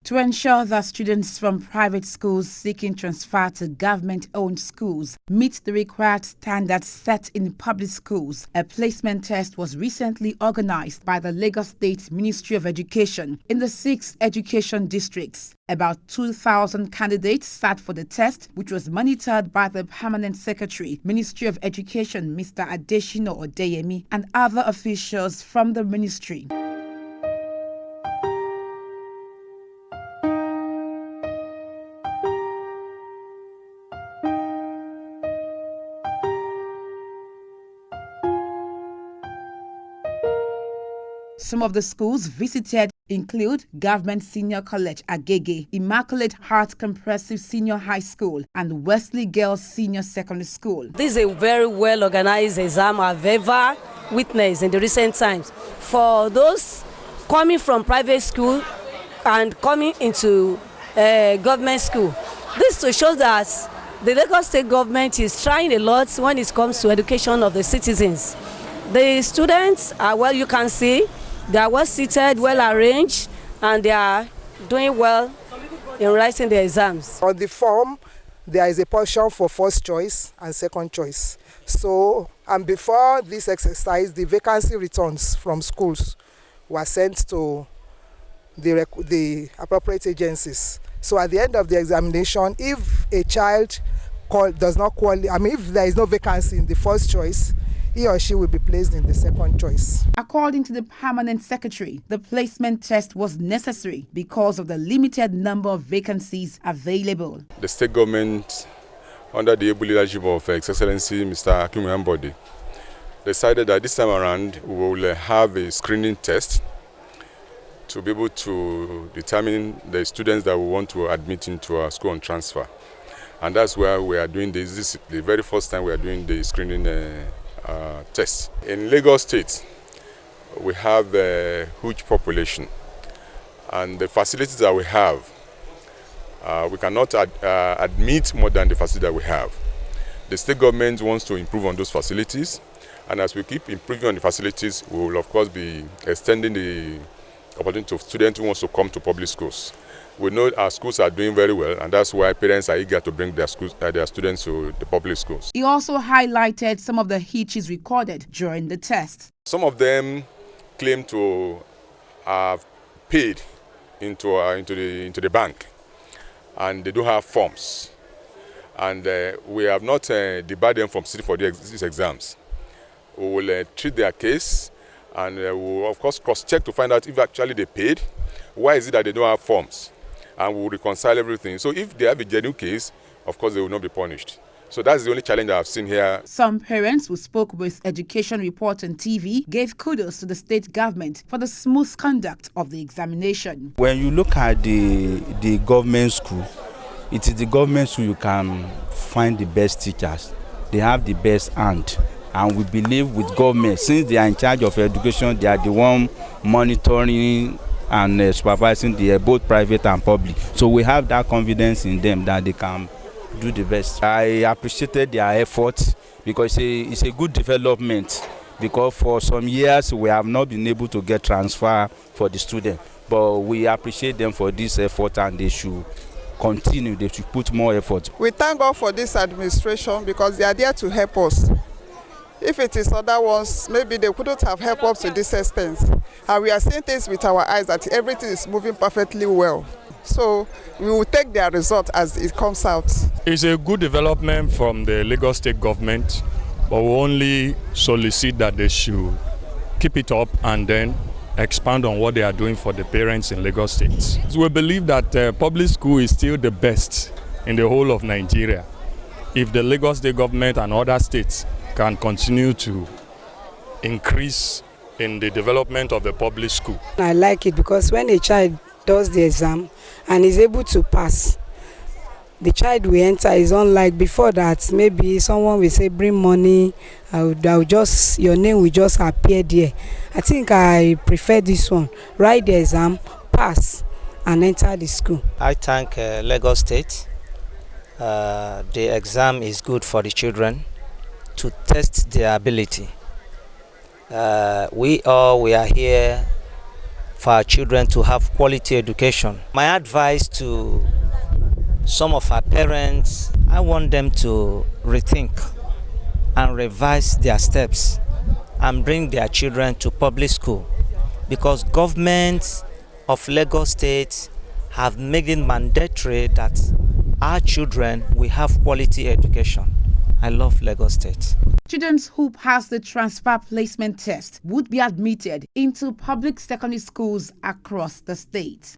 To ensure that students from private schools seeking transfer to government-owned schools meet the required standards set in public schools, a placement test was recently organized by the Lagos State Ministry of Education in the 6 education districts. About 2,000 candidates sat for the test, which was monitored by the Permanent Secretary, Ministry of Education, Mr. Adeshino Odeyemi, and other officials from the ministry. Some of the schools visited include Government Senior College Agege, Immaculate Heart Comprehensive Senior High School, and Wesley Girls Senior Secondary School. This is a very well-organized exam I've ever witnessed in the recent times. For those coming from private school and coming into government school, this to show that the Lagos State government is trying a lot when it comes to education of the citizens. The students are, well, you can see, they are well seated, well arranged, and they are doing well in writing the exams. On the form, there is a portion for first choice and second choice. So, and before this exercise, the vacancy returns from schools were sent to the appropriate agencies. So at the end of the examination, if a child does not qualify, if there is no vacancy in the first choice, he or she will be placed in the second choice. According to the Permanent Secretary, the placement test was necessary because of the limited number of vacancies available. The state government, under the able leadership of His Excellency Mr. Akinwumi Ambode, decided that this time around we will have a screening test to be able to determine the students that we want to admit into our school on transfer. And that's where we are doing this. This is the very first time we are doing the screening test. In Lagos State, we have a huge population, and the facilities that we have, we cannot admit more than the facility that we have. The state government wants to improve on those facilities, and as we keep improving on the facilities, we will of course be extending the opportunity to students who want to come to public schools. We know our schools are doing very well, and that's why parents are eager to bring their students to the public schools. He also highlighted some of the hitches recorded during the test. Some of them claim to have paid into the bank, and they don't have forms. And we have not debarred them from sitting for these exams. We will treat their case, and we will of course cross-check to find out if actually they paid. Why is it that they don't have forms? And we will reconcile everything. So if they have a genuine case, of course they will not be punished. So that's the only challenge I've seen here. Some parents who spoke with Education Report on TV gave kudos to the state government for the smooth conduct of the examination. When you look at the government school, it is the government school you can find the best teachers. They have the best hand. And we believe with government, since they are in charge of education, they are the one monitoring and supervising the both private and public. So we have that confidence in them that they can do the best. I appreciated their efforts because it's a good development, because for some years we have not been able to get transfer for the student. But we appreciate them for this effort, and they should continue, they should put more effort. We thank God for this administration because they are there to help us. If it is other ones, maybe they couldn't have helped us to this extent. And we are seeing things with our eyes that everything is moving perfectly well. So we will take their result as it comes out. It's a good development from the Lagos State government, but we only solicit that they should keep it up and then expand on what they are doing for the parents in Lagos State. So we believe that public school is still the best in the whole of Nigeria. If the Lagos State government and other states can continue to increase in the development of the public school. I like it because when a child does the exam and is able to pass, the child will enter. Is unlike before that maybe someone will say bring money, your name will just appear there. I think I prefer this one. Write the exam, pass, and enter the school. I thank Lagos State. The exam is good for the children to test their ability. We are here for our children to have quality education. My advice to some of our parents, I want them to rethink and revise their steps and bring their children to public school, because governments of Lagos State have made it mandatory that our children will have quality education. I love Lagos State. Students who pass the transfer placement test would be admitted into public secondary schools across the state.